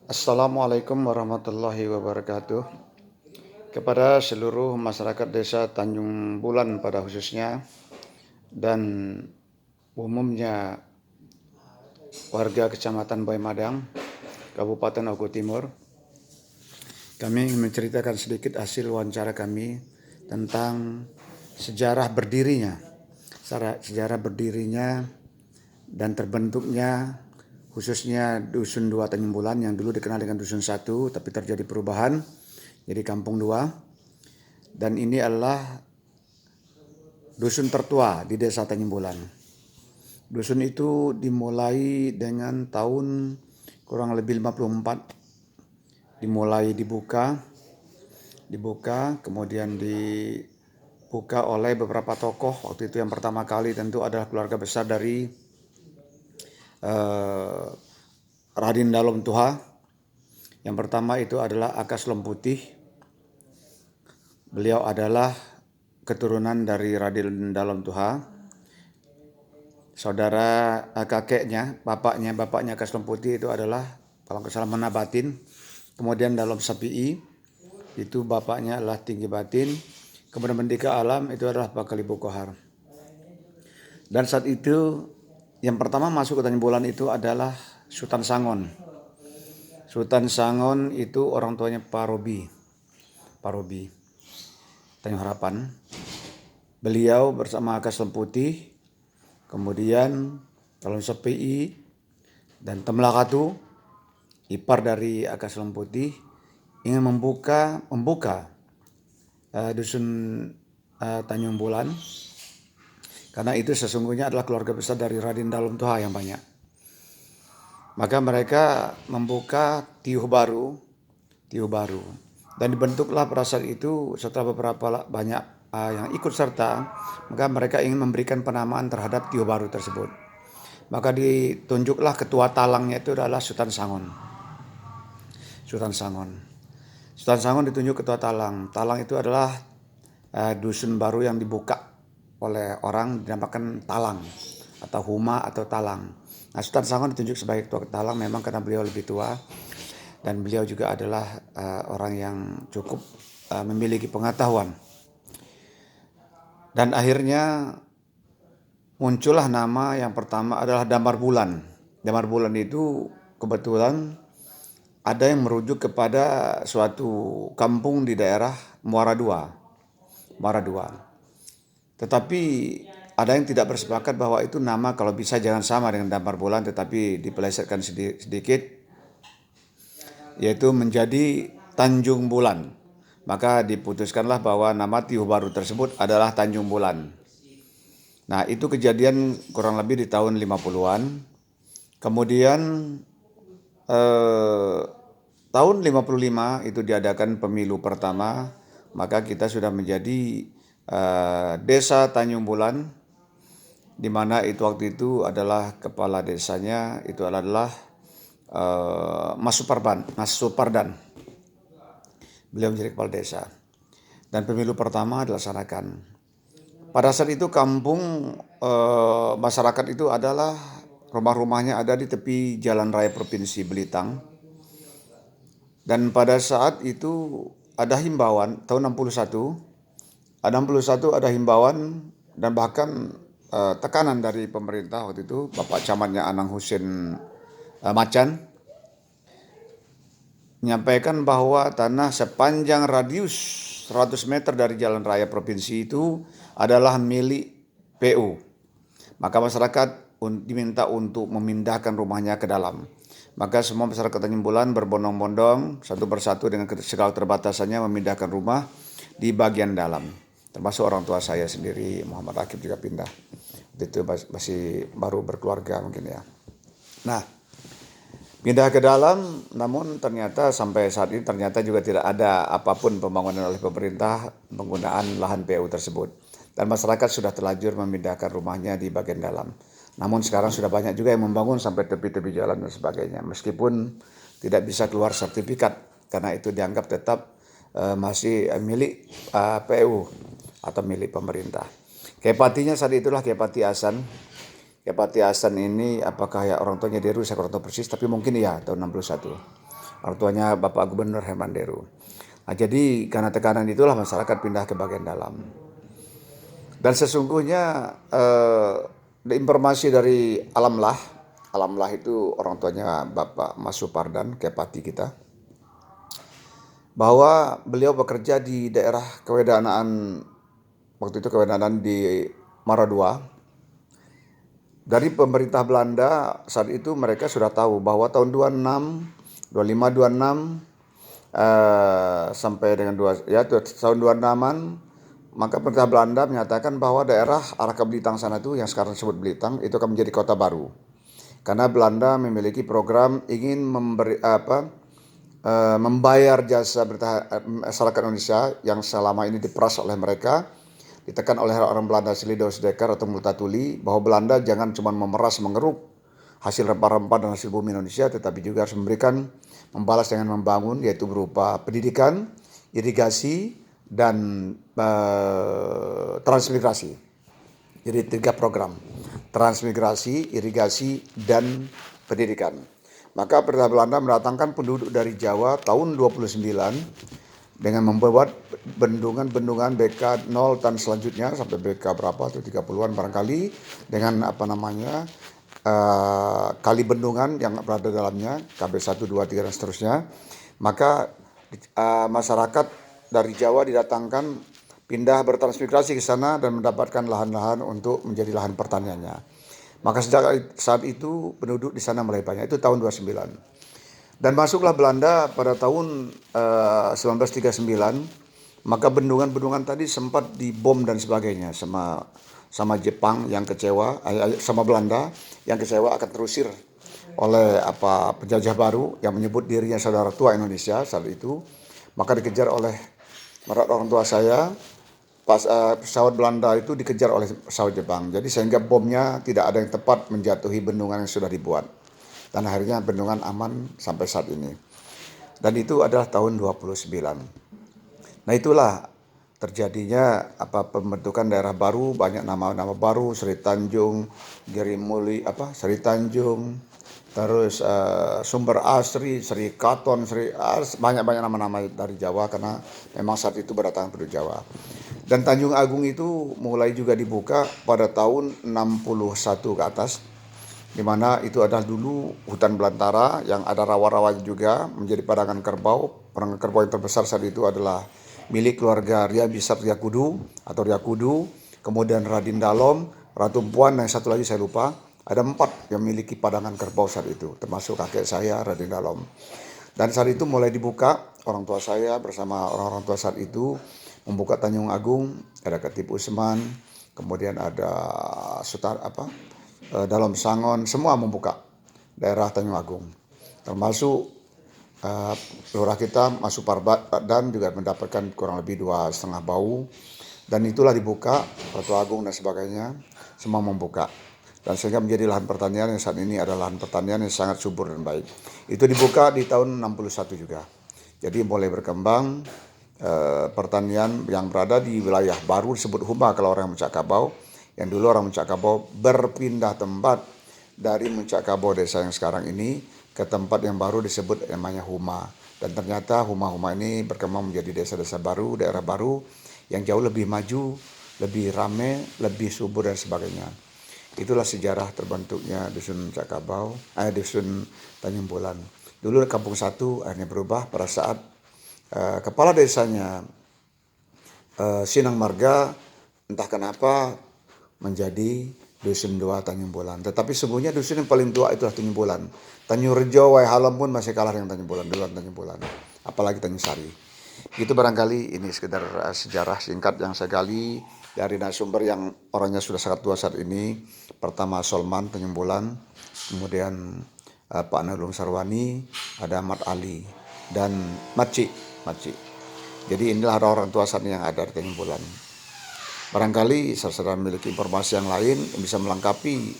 Assalamualaikum warahmatullahi wabarakatuh. Kepada seluruh masyarakat desa Tanjung Bulan pada khususnya dan umumnya warga Kecamatan Baymadang, Kabupaten Oku Timur, kami ingin menceritakan sedikit hasil wawancara kami tentang sejarah berdirinya dan terbentuknya khususnya Dusun 2 Tanjung Bulan yang dulu dikenal dengan Dusun 1 tapi terjadi perubahan jadi Kampung 2. Dan ini adalah dusun tertua di Desa Tanjung Bulan. Dusun itu dimulai dengan tahun kurang lebih 54. Dimulai dibuka, kemudian dibuka oleh beberapa tokoh. Waktu itu yang pertama kali tentu adalah keluarga besar dari Raden Dalom Tuha. Yang pertama itu adalah Akas Lemputih. Beliau adalah keturunan dari Raden Dalom Tuha. Saudara kakeknya, bapaknya Akas Lemputih itu adalah kalau nggak salah Menabatin. Kemudian Dalom Sapi'i itu bapaknya adalah Tinggi Batin. Kemudian Mendika Alam itu adalah Pak Kalibu Kohar. Dan saat itu yang pertama masuk ke Tanjung Bulan itu adalah Sultan Sangon. Sultan Sangon itu orang tuanya Pak Robi Tanjung Harapan. Beliau bersama Akas Lemputih, kemudian Dalom Sapi'i dan Temlakatu, ipar dari Akas Lemputih, ingin membuka dusun Tanjung Bulan, karena itu sesungguhnya adalah keluarga besar dari Raden Dalom Tuha yang banyak. Maka mereka membuka tiuh baru, dan dibentuklah pada saat itu setelah beberapa banyak yang ikut serta, maka mereka ingin memberikan penamaan terhadap tiuh baru tersebut. Maka ditunjuklah ketua talangnya itu adalah Sultan Sangon. Sultan Sangon ditunjuk ketua talang. Talang itu adalah dusun baru yang dibuka oleh orang dinamakan talang atau huma atau talang. Nah, Sultan Sangon ditunjuk sebagai ketua talang memang karena beliau lebih tua dan beliau juga adalah orang yang cukup memiliki pengetahuan. Dan akhirnya muncullah nama yang pertama adalah Damar Bulan. Damar Bulan itu kebetulan ada yang merujuk kepada suatu kampung di daerah Muara II. Tetapi ada yang tidak bersepakat bahwa itu nama kalau bisa jangan sama dengan Damar Bulan, tetapi dipelesetkan sedikit, yaitu menjadi Tanjung Bulan. Maka diputuskanlah bahwa nama tiuh baru tersebut adalah Tanjung Bulan. Nah, itu kejadian kurang lebih di tahun 50-an. Kemudian tahun 55 itu diadakan pemilu pertama, maka kita sudah menjadi Desa Tanjung Bulan, di mana waktu itu adalah kepala desanya itu adalah Mas Supardan. Beliau menjadi kepala desa. Dan pemilu pertama dilaksanakan. Pada saat itu kampung masyarakat itu adalah rumah-rumahnya ada di tepi Jalan Raya Provinsi Belitang. Dan pada saat itu ada himbauan tahun 61 ada himbauan dan bahkan tekanan dari pemerintah waktu itu, Bapak Camatnya Anang Husin Macan menyampaikan bahwa tanah sepanjang radius 100 meter dari jalan raya provinsi itu adalah milik PU. Maka masyarakat diminta untuk memindahkan rumahnya ke dalam. Maka semua masyarakat Tanjung Bulan berbondong-bondong satu persatu dengan segala terbatasannya memindahkan rumah di bagian dalam. Termasuk orang tua saya sendiri, Muhammad Akib juga pindah. Itu masih baru berkeluarga mungkin ya. Nah, pindah ke dalam, namun ternyata sampai saat ini ternyata juga tidak ada apapun pembangunan oleh pemerintah penggunaan lahan PU tersebut. Dan masyarakat sudah terlanjur memindahkan rumahnya di bagian dalam. Namun sekarang sudah banyak juga yang membangun sampai tepi-tepi jalan dan sebagainya. Meskipun tidak bisa keluar sertifikat karena itu dianggap tetap masih milik PU atau milik pemerintah. Kepatinya saat itulah Kepati Hasan. Kepati Hasan ini apakah ya orang tuanya dia rusak orang tua persis, tapi mungkin ya tahun 61. orang tuanya Bapak Gubernur Herman Deru. Nah, jadi karena tekanan itulah masyarakat pindah ke bagian dalam. Dan sesungguhnya informasi dari Alamlah itu orang tuanya Bapak Mas Supardan, Kepati kita, bahwa beliau bekerja di daerah kewedanaan, waktu itu kewedanaan di Maradua. Dari pemerintah Belanda saat itu mereka sudah tahu bahwa tahun 25, 26 sampai dengan tahun 26-an, maka pemerintah Belanda menyatakan bahwa daerah arah ke Belitang sana itu yang sekarang disebut Belitang itu akan menjadi kota baru. Karena Belanda memiliki program ingin membayar jasa masyarakat Indonesia yang selama ini diperas oleh mereka, ditekan oleh orang Belanda asli Doosdekar atau Multatuli, bahwa Belanda jangan cuma memeras mengeruk hasil rempah-rempah dan hasil bumi Indonesia, tetapi juga harus membalas dengan membangun, yaitu berupa pendidikan, irigasi, dan transmigrasi. Jadi 3 program: transmigrasi, irigasi, dan pendidikan. Maka pemerintah Belanda mendatangkan penduduk dari Jawa tahun 29 dengan membuat bendungan BK 0 dan selanjutnya sampai BK berapa tuh 30-an barangkali, dengan kali bendungan yang berada dalamnya, KB 1, 2, 3 dan seterusnya. Maka masyarakat dari Jawa didatangkan pindah bertransmigrasi ke sana dan mendapatkan lahan-lahan untuk menjadi lahan pertaniannya. Maka sejak saat itu penduduk di sana mulai banyak, itu tahun 29. Dan masuklah Belanda pada tahun 1939, maka bendungan-bendungan tadi sempat dibom dan sebagainya sama Jepang yang kecewa, sama Belanda yang kecewa akan terusir oleh penjajah baru yang menyebut dirinya saudara tua Indonesia saat itu. Maka dikejar oleh orang tua saya. Pesawat Belanda itu dikejar oleh pesawat Jepang. Jadi sehingga bomnya tidak ada yang tepat menjatuhi bendungan yang sudah dibuat. Dan akhirnya bendungan aman sampai saat ini. Dan itu adalah tahun 29. Nah, itulah terjadinya pembentukan daerah baru, banyak nama-nama baru, Sri Tanjung, Girimuli, Sri Tanjung, terus Sumber Asri, Sri Katon, banyak-banyak nama-nama dari Jawa karena memang saat itu berdatangan penduduk Jawa. Dan Tanjung Agung itu mulai juga dibuka pada tahun 61 ke atas, di mana itu adalah dulu hutan belantara yang ada rawa-rawa juga menjadi padangan kerbau. Padangan kerbau yang terbesar saat itu adalah milik keluarga Ria Bisat Riakudu atau Riakudu, kemudian Radin Dalom, Ratu Puan, dan satu lagi saya lupa. Ada 4 yang memiliki padangan kerbau saat itu, termasuk kakek saya Radin Dalom. Dan saat itu mulai dibuka, orang tua saya bersama orang-orang tua saat itu membuka Tanjung Agung, ada Ketip Usman, kemudian ada Dalom Sangon, semua membuka daerah Tanjung Agung. Termasuk lurah kita masuk Parbat dan juga mendapatkan kurang lebih 2,5 bau. Dan itulah dibuka, Ratu Agung dan sebagainya, semua membuka. Dan sehingga menjadi lahan pertanian yang saat ini adalah lahan pertanian yang sangat subur dan baik. Itu dibuka di tahun 61 juga. Jadi mulai berkembang pertanian yang berada di wilayah baru disebut Huma kalau orang Muncak Kabau. Yang dulu orang Muncak Kabau berpindah tempat dari Muncak Kabau desa yang sekarang ini ke tempat yang baru disebut namanya Huma. Dan ternyata Huma-Huma ini berkembang menjadi desa-desa baru, daerah baru yang jauh lebih maju, lebih ramai, lebih subur dan sebagainya. Itulah sejarah terbentuknya Dusun Muncak Kabau, Dusun Tanjung Bulan. Dulu Kampung 1 akhirnya berubah pada saat kepala desanya Sinang Marga entah kenapa menjadi Dusun 2 Tanjung Bulan. Tetapi sesungguhnya dusun yang paling tua itulah Tanjung Bulan. Tanjung Rejo, Waihalem pun masih kalah dengan Tanjung Bulan, duluan Tanjung Bulan. Apalagi Tanjung Sari. Itu barangkali ini sekedar sejarah singkat yang saya gali dari narasumber yang orangnya sudah sangat tua saat ini. Pertama Solman Tanjung Bulan, kemudian Pak Nulung Sarwani, ada Ahmad Ali, dan Maci. Jadi inilah orang tua saat ini yang ada di Tanjung Bulan. Barangkali saudara memiliki informasi yang lain yang bisa melengkapi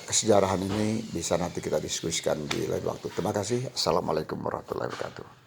kesejarahan ini, bisa nanti kita diskusikan di lain waktu. Terima kasih. Assalamualaikum warahmatullahi wabarakatuh.